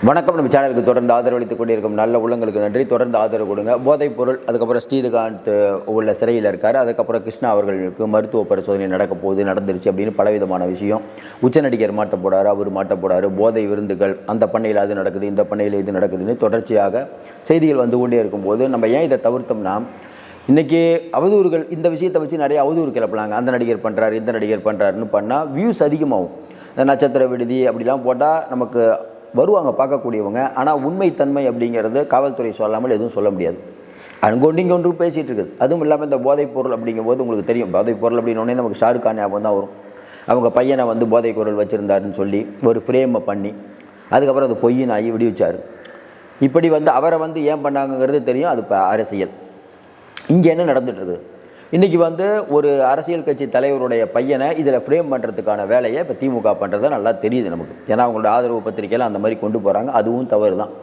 வணக்கம். நம்ம சேனலுக்கு தொடர்ந்து ஆதரவளித்துக் கொண்டிருக்கும் நல்ல உள்ளங்களுக்கு நன்றி. தொடர்ந்து ஆதரவு கொடுங்க. போதைப் பொருள், அதுக்கப்புறம் ஸ்ரீகாந்த் உள்ள சிறையில் இருக்கார். அதுக்கப்புறம் கிருஷ்ணா அவர்களுக்கு மருத்துவ பரிசோதனை நடக்க போகுது, நடந்துருச்சு அப்படின்னு பலவிதமான விஷயம். உச்ச நடிகர் மாட்ட போடாரு, அவர் மாட்ட போடாரு, போதை விருந்துகள், அந்த பண்ணையில் அது நடக்குது, இந்த பண்ணையில் இது நடக்குதுன்னு தொடர்ச்சியாக செய்திகள் வந்து கொண்டே இருக்கும்போது நம்ம ஏன் இதை தவிர்த்தோம்னா, இன்றைக்கி அவதூறுகள், இந்த விஷயத்தை வச்சு நிறைய அவதூறு கிளப்பலாங்க. அந்த நடிகர் பண்ணுறாரு, இந்த நடிகர் பண்ணுறாருன்னு பண்ணால் வியூஸ் அதிகமாகும். இந்த நட்சத்திர விடுதி அப்படிலாம் போட்டால் நமக்கு வருவாங்க பார்க்கக்கூடியவங்க. ஆனால் உண்மைத்தன்மை அப்படிங்கிறது காவல்துறை சொல்லாமல் எதுவும் சொல்ல முடியாது. அங்கொண்டு இங்கே ஒன்று பேசிகிட்டு இருக்குது. அதுவும் இல்லாமல் இந்த போதைப் பொருள் அப்படிங்கும்போது உங்களுக்கு தெரியும், போதைப் பொருள் அப்படின்னோடனே நமக்கு ஷாருக் கான் ஞாபகம் தான் வரும். அவங்க பையனை வந்து போதைப் பொருள் வச்சுருந்தாருன்னு சொல்லி ஒரு ஃப்ரேமை பண்ணி அதுக்கப்புறம் அது பொய்யின் ஆகி விடுவிச்சார். இப்படி வந்து அவரை வந்து ஏன் பண்ணாங்கிறது தெரியும். அது இப்போ அரசியல். இங்கே என்ன நடந்துகிட்ருக்குது, இன்றைக்கி வந்து ஒரு அரசியல் கட்சி தலைவருடைய பையனை இதில் ஃப்ரேம் பண்ணுறதுக்கான வேலையை இப்போ திமுக பண்ணுறத நல்லா தெரியுது நமக்கு. ஏன்னா அவங்களோட ஆதரவு பத்திரிக்கையில் அந்த மாதிரி கொண்டு போகிறாங்க. அதுவும் தவறு தான்.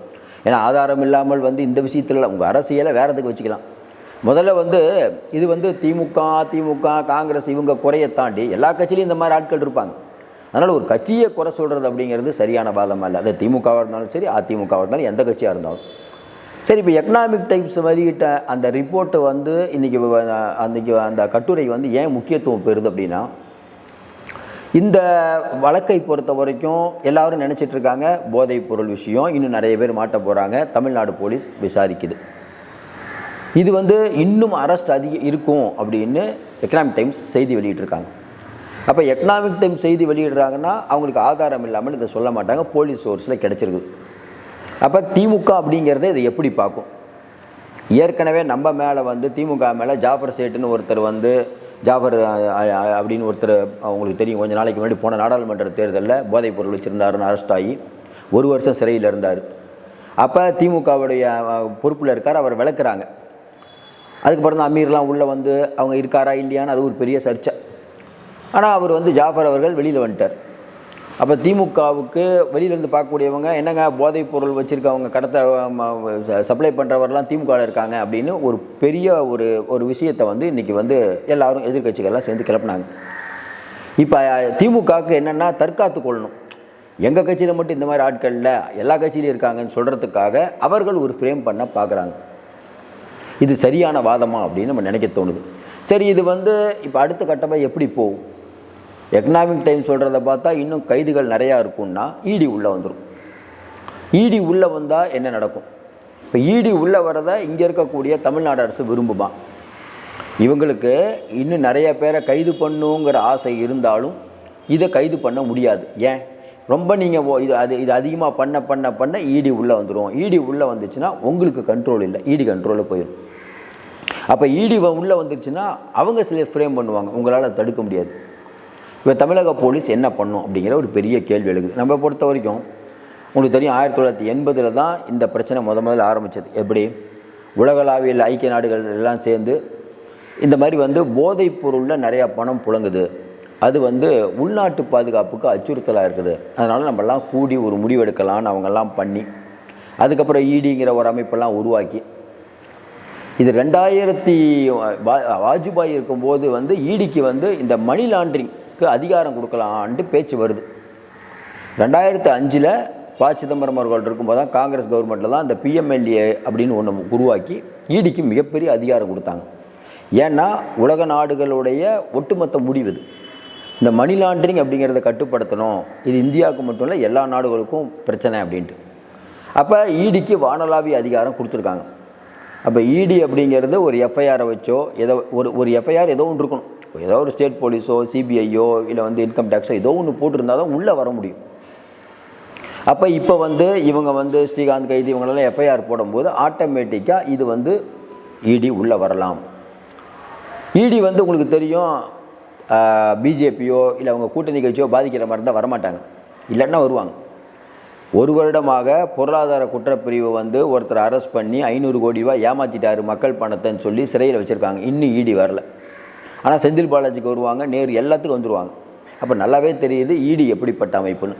ஏன்னா ஆதாரம் இல்லாமல் வந்து இந்த விஷயத்தில் உங்கள் அரசியலை வேறதுக்கு வச்சுக்கலாம். முதல்ல வந்து இது வந்து திமுக காங்கிரஸ் இவங்க குறையை தாண்டி எல்லா கட்சியிலையும் இந்த மாதிரி ஆட்கள் இருப்பாங்க. அதனால் ஒரு கட்சியை குறை சொல்கிறது அப்படிங்கிறது சரியான வாதமாக இல்லை. அது திமுகவாக இருந்தாலும் சரி, அதிமுகவாக இருந்தாலும், எந்த கட்சியாக இருந்தாலும் சரி. இப்போ எக்கனாமிக் டைம்ஸ் வெளியிட்ட அந்த ரிப்போர்ட்டை வந்து இன்றைக்கி அந்த கட்டுரை வந்து ஏன் முக்கியத்துவம் பெறுது அப்படின்னா, இந்த வழக்கை பொறுத்த வரைக்கும் எல்லோரும் நினச்சிட்ருக்காங்க போதைப் பொருள் விஷயம் இன்னும் நிறைய பேர் மாட்ட போகிறாங்க. தமிழ்நாடு போலீஸ் விசாரிக்குது. இது வந்து இன்னும் அரெஸ்ட் இருக்கும் அப்படின்னு எக்கனாமிக் டைம்ஸ் செய்தி வெளியிட்டிருக்காங்க. அப்போ எக்கனாமிக் டைம்ஸ் செய்தி வெளியிடுறாங்கன்னா அவங்களுக்கு ஆதாரம் இல்லாமல் இதை சொல்ல மாட்டாங்க, போலீஸ் சோர்ஸில் கிடச்சிருக்குது. அப்போ திமுக அப்படிங்கிறத இதை எப்படி பார்க்கும்? ஏற்கனவே நம்ம மேலே வந்து திமுக மேலே ஜாஃபர் சேட்டுன்னு ஒருத்தர் வந்து ஜாஃபர் அப்படின்னு ஒருத்தர் அவங்களுக்கு தெரியும், கொஞ்சம் நாளைக்கு முன்னாடி போன நாடாளுமன்ற தேர்தலில் போதைப் பொருள் வச்சுருந்தாருன்னு அரெஸ்ட் ஆகி 1 வருஷம் சிறையில் இருந்தார். அப்போ திமுகவுடைய பொறுப்பில் இருக்கார். அவர் விளக்குறாங்க. அதுக்கப்புறம் தான் அமீர்லாம் உள்ளே வந்து அவங்க இருக்காரா இல்லையான்னு அது ஒரு பெரிய சர்ச்சை. ஆனால் அவர் வந்து ஜாஃபர் அவர்கள் வெளியில் வந்துட்டார். அப்போ திமுகவுக்கு வெளியிலேருந்து பார்க்கக்கூடியவங்க என்னங்க போதைப் பொருள் வச்சுருக்கவங்க சப்ளை பண்ணுறவரெலாம் திமுகவில் இருக்காங்க அப்படின்னு ஒரு பெரிய ஒரு விஷயத்தை வந்து இன்றைக்கி வந்து எல்லோரும் எதிர்கட்சிகள்லாம் சேர்ந்து கிளப்பினாங்க. இப்போ திமுகவுக்கு என்னென்னா தற்காத்து கொள்ளணும், எங்கள் கட்சியில் மட்டும் இந்த மாதிரி ஆட்களில் எல்லா கட்சியிலையும் இருக்காங்கன்னு சொல்கிறதுக்காக அவர்கள் ஒரு ஃப்ரேம் பண்ண பார்க்குறாங்க. இது சரியான வாதமா அப்படின்னு நம்ம நினைக்க தோணுது. சரி, இது வந்து இப்போ அடுத்த கட்டமாக எப்படி போகும்? எக்கனாமிக் டைம் சொல்கிறத பார்த்தா இன்னும் கைதுகள் நிறையா இருக்குன்னா இடி உள்ளே வந்துடும். இடி உள்ளே வந்தால் என்ன நடக்கும்? இப்போ இடி உள்ளே வரதை இங்கே இருக்கக்கூடிய தமிழ்நாடு அரசு விரும்புமா? இவங்களுக்கு இன்னும் நிறைய பேரை கைது பண்ணுங்கிற ஆசை இருந்தாலும் இதை கைது பண்ண முடியாது. ஏன்? ரொம்ப நீங்கள் இது அதிகமாக பண்ண இடி உள்ளே வந்துடும். இடி உள்ளே வந்துச்சுன்னா உங்களுக்கு கண்ட்ரோல் இல்லை, இடி கண்ட்ரோலில் போயிடும். அப்போ இடி உள்ளே வந்துருச்சுன்னா அவங்க சில ஃப்ரேம் பண்ணுவாங்க, உங்களால் தடுக்க முடியாது. இப்போ தமிழக போலீஸ் என்ன பண்ணும் அப்படிங்கிற ஒரு பெரிய கேள்வி எழுகுது. நம்ம பொறுத்த வரைக்கும் உங்களுக்கு தெரியும், 1980 தான் இந்த பிரச்சனை முதல்ல ஆரம்பித்தது. எப்படி? உலகளாவிய ஐக்கிய நாடுகள் எல்லாம் சேர்ந்து இந்த மாதிரி வந்து போதைப் பொருளில் நிறையா பணம் புழங்குது, அது வந்து உள்நாட்டு பாதுகாப்புக்கு அச்சுறுத்தலாக இருக்குது, அதனால் நம்மலாம் கூடி ஒரு முடிவெடுக்கலான்னு அவங்கெல்லாம் பண்ணி அதுக்கப்புறம் இடிங்கிற ஒரு அமைப்பெல்லாம் உருவாக்கி இது 2000 வாஜ்பாய் இருக்கும்போது வந்து இடிக்கு வந்து இந்த மணி லாண்ட்ரிங் அதிகாரம் கொடுக்கலான்ட்டு பேச்சு வருது. 2005 ப. சிதம்பரம் அவர்கள் இருக்கும்போது தான் காங்கிரஸ் கவர்மெண்ட்டில் தான் இந்த PMLA அப்படின்னு ஒன்று உருவாக்கி இடிக்கு மிகப்பெரிய அதிகாரம் கொடுத்தாங்க. ஏன்னா உலக நாடுகளுடைய ஒட்டுமொத்த முடிவு இது. இந்த மணி லாண்ட்ரிங் அப்படிங்கிறத கட்டுப்படுத்தணும், இது இந்தியாவுக்கு மட்டும் இல்லை எல்லா நாடுகளுக்கும் பிரச்சனை அப்படின்ட்டு. அப்போ இடிக்கு வானளாவிய அதிகாரம் கொடுத்துருக்காங்க. அப்போ இடி அப்படிங்கிறது ஒரு எஃப்ஐஆரை வச்சோ ஏதோ ஒரு எஃப்ஐஆர் ஏதோ ஒன்று இருக்கணும். ஏதோ ஒரு ஸ்டேட் போலீஸோ சிபிஐயோ இல்லை வந்து இன்கம் டேக்ஸோ ஏதோ ஒன்று போட்டிருந்தால் தான் உள்ளே வர முடியும். அப்போ இப்போ வந்து இவங்க வந்து ஸ்ரீகாந்த் கைது இவங்களெல்லாம் எஃப்ஐஆர் போடும்போது ஆட்டோமேட்டிக்காக இது வந்து இடி உள்ளே வரலாம். இடி வந்து உங்களுக்கு தெரியும், பிஜேபியோ இல்லை அவங்க கூட்டணி கட்சியோ பாதிக்கிற மாதிரி தான் வரமாட்டாங்க, இல்லைன்னா வருவாங்க. 1 வருடமாக பொருளாதார குற்றப்பிரிவு வந்து ஒருத்தர் அரெஸ்ட் பண்ணி 500 கோடி ரூபாய் ஏமாற்றிட்டாரு மக்கள் பணத்தைன்னு சொல்லி சிறையில் வச்சுருக்காங்க. இன்னும் இடி வரல. ஆனால் செந்தில் பாலாஜிக்கு வருவாங்க, நேரு எல்லாத்துக்கும் வந்துடுவாங்க. அப்போ நல்லாவே தெரியுது இடி எப்படிப்பட்ட அமைப்புன்னு.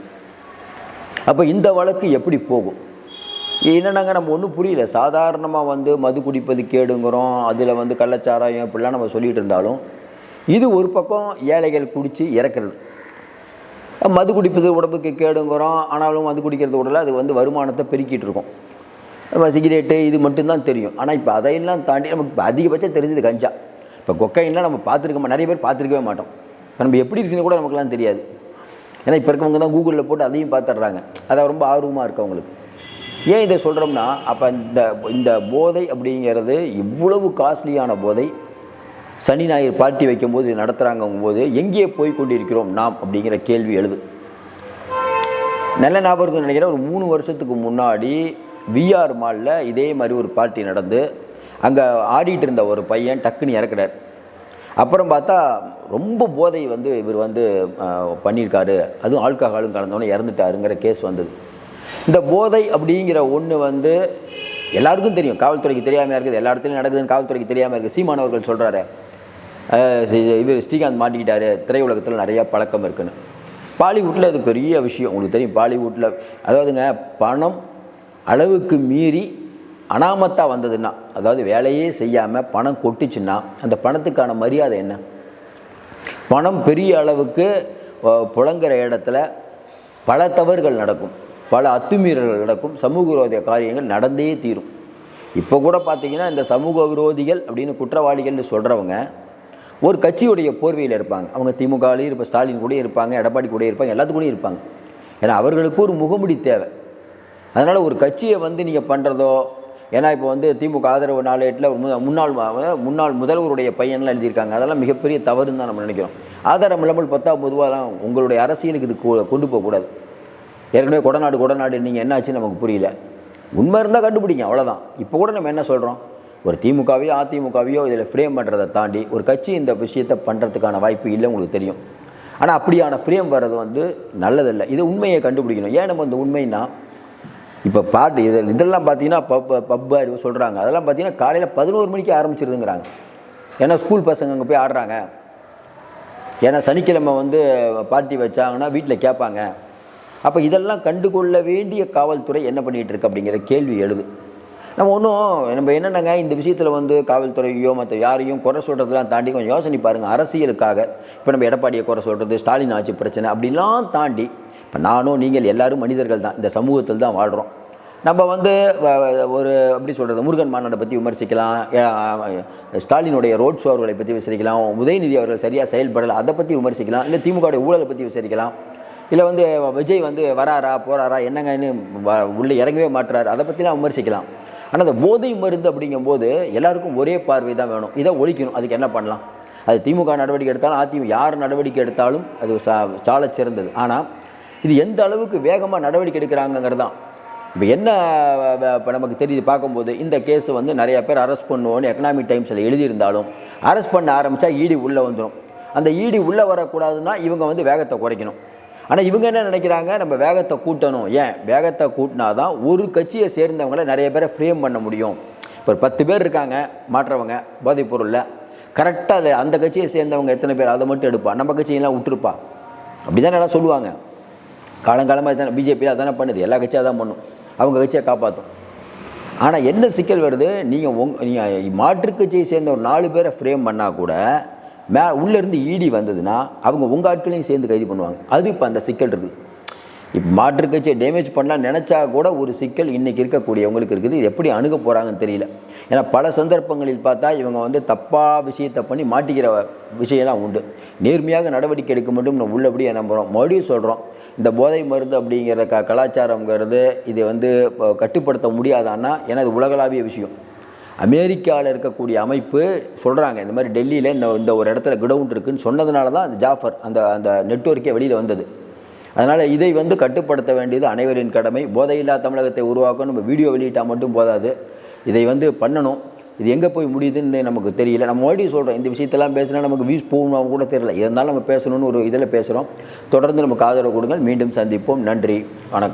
அப்போ இந்த வழக்கு எப்படி போகும் என்னன்னாங்க நம்ம ஒன்றும் புரியல. சாதாரணமாக வந்து மது குடிப்பது கேடுங்கிறோம், அதில் வந்து கள்ளச்சாராயம் இப்படிலாம் நம்ம சொல்லிகிட்டு இருந்தாலும் இது ஒரு பக்கம் ஏழைகள் குடித்து இறக்குறது. மது குடிப்பது உடம்புக்கு கேடுங்கிறோம், ஆனாலும் மது குடிக்கிறது உடல அது வந்து வருமானத்தை பெருக்கிட்டு இருக்கோம். நம்ம சிகரெட்டு இது மட்டும்தான் தெரியும். ஆனால் இப்போ அதையெல்லாம் தாண்டி நமக்கு இப்போ அதிகபட்சம் தெரிஞ்சது கஞ்சா. இப்போ கொக்கைன்லாம் நம்ம பார்த்துருக்க நிறைய பேர் பார்த்துருக்கவே மாட்டோம். இப்போ நம்ம எப்படி இருக்குன்னு கூட நமக்குலாம் தெரியாது. ஏன்னா இப்போ இருக்கவங்க தான் கூகுளில் போட்டு அதையும் பார்த்துட்றாங்க. அதை ரொம்ப ஆர்வமாக இருக்குது அவங்களுக்கு. ஏன் இதை சொல்கிறோம்னா, அப்போ இந்த போதை அப்படிங்கிறது இவ்வளவு காஸ்ட்லியான போதை, சனி ஞாயிறு பார்ட்டி வைக்கும்போது நடத்துகிறாங்கும்போது எங்கே போய் கொண்டிருக்கிறோம் நாம் அப்படிங்கிற கேள்வி எழுது. நல்ல ஞாபகம் இருக்குன்னு நினைக்கிறேன், ஒரு 3 வருஷத்துக்கு முன்னாடி விஆர் மாலில் இதே மாதிரி ஒரு பார்ட்டி நடந்து அங்கே ஆடிட்டு இருந்த ஒரு பையன் டக்குன்னு இறக்குறார். அப்புறம் பார்த்தா ரொம்ப போதை வந்து இவர் வந்து பண்ணியிருக்காரு, அதுவும் ஆல்கஹாலும் கலந்தோன்னே இறந்துட்டாருங்கிற கேஸ் வந்தது. இந்த போதை அப்படிங்கிற ஒன்று வந்து எல்லாருக்கும் தெரியும், காவல்துறைக்கு தெரியாமல் இருக்குது, எல்லா இடத்துலையும் நடக்குதுன்னு காவல்துறைக்கு தெரியாமல் இருக்குது. சீமானவர்கள் சொல்கிறாரு, இவர் ஸ்ரீகாந்த் மாட்டிக்கிட்டாரு, திரையுலகத்தில் நிறையா பழக்கம் இருக்குன்னு. பாலிவுட்டில் அது பெரிய விஷயம், உங்களுக்கு தெரியும். பாலிவுட்டில் அதாவதுங்க பணம் அளவுக்கு மீறி அனாமத்தாக வந்ததுன்னா, அதாவது வேலையே செய்யாமல் பணம் கொட்டுச்சுன்னா அந்த பணத்துக்கான மரியாதை என்ன? பணம் பெரிய அளவுக்கு புழங்குற இடத்துல பல தவறுகள் நடக்கும், பல அத்துமீறல்கள் நடக்கும், சமூக விரோத காரியங்கள் நடந்தே தீரும். இப்போ கூட பார்த்திங்கன்னா இந்த சமூக விரோதிகள் அப்படின்னு குற்றவாளிகள்னு சொல்கிறவங்க ஒரு கட்சியுடைய போர்வையில் இருப்பாங்க. அவங்க திமுகலையும் இப்போ ஸ்டாலின் கூட இருப்பாங்க, எடப்பாடி கூட இருப்பாங்க, எல்லாத்துக்கூடயும் இருப்பாங்க. ஏன்னா அவர்களுக்கு ஒரு முகமுடி தேவை. அதனால் ஒரு கட்சியை வந்து நீங்கள் பண்ணுறதோ, ஏன்னா இப்போ வந்து திமுக ஆதரவு நாளேட்டில் முன்னாள் முதல்வருடைய பையன்லாம் எழுதியிருக்காங்க, அதெல்லாம் மிகப்பெரிய தவறுன்னு தான் நம்ம நினைக்கிறோம். ஆதாரம் இல்லாமல் பொதுவாக உங்களுடைய அரசியலுக்கு இது கொண்டு போகக்கூடாது. ஏற்கனவே கொடநாடு நீங்கள் என்ன ஆச்சுன்னு நமக்கு புரியல. உண்மை இருந்தால் கண்டுபிடிங்க, அவ்வளோதான். இப்போ கூட நம்ம என்ன சொல்கிறோம், ஒரு திமுகவையோ அதிமுகவையோ இதில் ஃப்ரேம் பண்ணுறதை தாண்டி ஒரு கட்சி இந்த விஷயத்தை பண்ணுறதுக்கான வாய்ப்பு இல்லை, உங்களுக்கு தெரியும். ஆனால் அப்படியான ஃப்ரேம் வர்றது வந்து நல்லதில்லை. இது உண்மையை கண்டுபிடிக்கணும். ஏன் நம்ம இந்த உண்மைன்னா, இப்போ பாட்டு இதெல்லாம் பார்த்தீங்கன்னா பப்பு அறிவு சொல்கிறாங்க, அதெல்லாம் பார்த்தீங்கன்னா காலையில் 11 மணிக்கு ஆரம்பிச்சிருதுங்கிறாங்க. ஏன்னா ஸ்கூல் பசங்க அங்கே போய் ஆடுறாங்க. ஏன்னா சனிக்கிழமை வந்து பார்ட்டி வச்சாங்கன்னா வீட்டில் கேட்பாங்க. அப்போ இதெல்லாம் கண்டுகொள்ள வேண்டிய காவல்துறை என்ன பண்ணிகிட்டு இருக்கு அப்படிங்கிற கேள்வி எழுது. நம்ம என்னென்னங்க இந்த விஷயத்தில் வந்து காவல்துறையோ மற்ற யாரையும் குறை சொல்கிறதுலாம் தாண்டி கொஞ்சம் யோசனை பாருங்கள். அரசியலுக்காக இப்போ நம்ம எடப்பாடியை குறை சொல்கிறது, ஸ்டாலின் ஆட்சி பிரச்சனை அப்படிலாம் தாண்டி, இப்போ நானும் நீங்கள் எல்லோரும் மனிதர்கள் தான், இந்த சமூகத்தில் தான் வாழ்கிறோம். நம்ம வந்து ஒரு எப்படி சொல்கிறது, முருகன் மாநாட்டை பற்றி விமர்சிக்கலாம், ஸ்டாலினுடைய ரோட் ஷோ அவர்களை பற்றி விசாரிக்கலாம், உதயநிதி அவர்கள் சரியாக செயல்படலை அதை பற்றி விமர்சிக்கலாம், இல்லை திமுகவுடைய ஊழலை பற்றி விசாரிக்கலாம், இல்லை வந்து விஜய் வந்து வராரா போகிறாரா என்னங்கன்னு உள்ளே இறங்கவே மாட்டுறாரு அதை பற்றிலாம் விமர்சிக்கலாம். ஆனால் அந்த போதை மருந்து அப்படிங்கும்போது எல்லாருக்கும் ஒரே பார்வை தான் வேணும். இதை ஒழிக்கணும். அதுக்கு என்ன பண்ணலாம்? அது திமுக நடவடிக்கை எடுத்தாலும் அதிமுக யார் நடவடிக்கை எடுத்தாலும் அது சால சிறந்தது. ஆனால் இது எந்த அளவுக்கு வேகமாக நடவடிக்கை எடுக்கிறாங்கிறது தான் இப்போ என்ன இப்போ நமக்கு தெரியுது. பார்க்கும்போது இந்த கேஸை வந்து நிறையா பேர் அரெஸ்ட் பண்ணுவோன்னு எக்கனாமிக் டைம்ஸில் எழுதியிருந்தாலும் அரெஸ்ட் பண்ண ஆரம்பித்தா இடி உள்ளே வந்துடும். அந்த இடி உள்ளே வரக்கூடாதுன்னா இவங்க வந்து வேகத்தை குறைக்கணும். ஆனால் இவங்க என்ன நினைக்கிறாங்க, நம்ம வேகத்தை கூட்டணும். ஏன் வேகத்தை கூட்டினா தான் ஒரு கட்சியை சேர்ந்தவங்கள நிறைய பேரை ஃப்ரேம் பண்ண முடியும். இப்போ 10 பேர் இருக்காங்க மாற்றவங்க போதைப் பொருளில், கரெக்டாக அந்த கட்சியை சேர்ந்தவங்க எத்தனை பேர் அதை மட்டும் எடுப்பா, நம்ம கட்சியெல்லாம் விட்டுருப்பா, அப்படி தான் எல்லாம் சொல்லுவாங்க. காலங்காலமாக தானே பிஜேபி அதானே பண்ணுது, எல்லா கட்சியாக தான் பண்ணும், அவங்க கட்சியை காப்பாற்றும். ஆனால் என்ன சிக்கல் வருது, நீங்கள் மாற்றுக் கட்சியை சேர்ந்த ஒரு 4 பேரை ஃப்ரேம் பண்ணால் கூட உள்ளேருந்து ஈடி வந்ததுன்னா அவங்க உங்கள் ஆட்களையும் சேர்ந்து கைது பண்ணுவாங்க. அது இப்போ அந்த சிக்கல் இருக்குது. இப்போ மாற்றுக் கட்சியை டேமேஜ் பண்ணலாம் நினச்சா கூட ஒரு சிக்கல் இன்றைக்கி இருக்கக்கூடியவங்களுக்கு இருக்குது. இது எப்படி அணுக போகிறாங்கன்னு தெரியல. ஏன்னா பல சந்தர்ப்பங்களில் பார்த்தா இவங்க வந்து தப்பாக விஷயத்தை பண்ணி மாட்டிக்கிற விஷயம்லாம் உண்டு. நேர்மையாக நடவடிக்கை எடுக்க மட்டும் நம்ம உள்ளபடியே நம்புகிறோம். மறுபடியும் சொல்கிறோம், இந்த போதை மருந்து அப்படிங்கிற கலாச்சாரங்கிறது இது வந்து கட்டுப்படுத்த முடியாதான்னா, ஏன்னா இது உலகளாவிய விஷயம். அமெரிக்காவில் இருக்கக்கூடிய அமைப்பு சொல்கிறாங்க, இந்த மாதிரி டெல்லியில் இந்த ஒரு இடத்துல கிடவுன் இருக்குதுன்னு சொன்னதுனால தான் அந்த ஜாஃபர் அந்த நெட்வொர்க்கே வெளியில் வந்தது. அதனால் இதை வந்து கட்டுப்படுத்த வேண்டியது அனைவரின் கடமை. போதையில்லா தமிழகத்தை உருவாக்க நம்ம வீடியோ வெளியிட்டால் மட்டும் போதாது, இதை வந்து பண்ணணும். இது எங்கே போய் முடியுதுன்னு நமக்கு தெரியல. நம்ம மறுபடியும் சொல்கிறோம், இந்த விஷயத்தெல்லாம் பேசினா நமக்கு வியூஸ் போகணும் கூட தெரியல. இருந்தாலும் நம்ம பேசணும்னு ஒரு இதில் பேசுகிறோம். தொடர்ந்து நமக்கு ஆதரவு கொடுங்கள். மீண்டும் சந்திப்போம். நன்றி, வணக்கம்.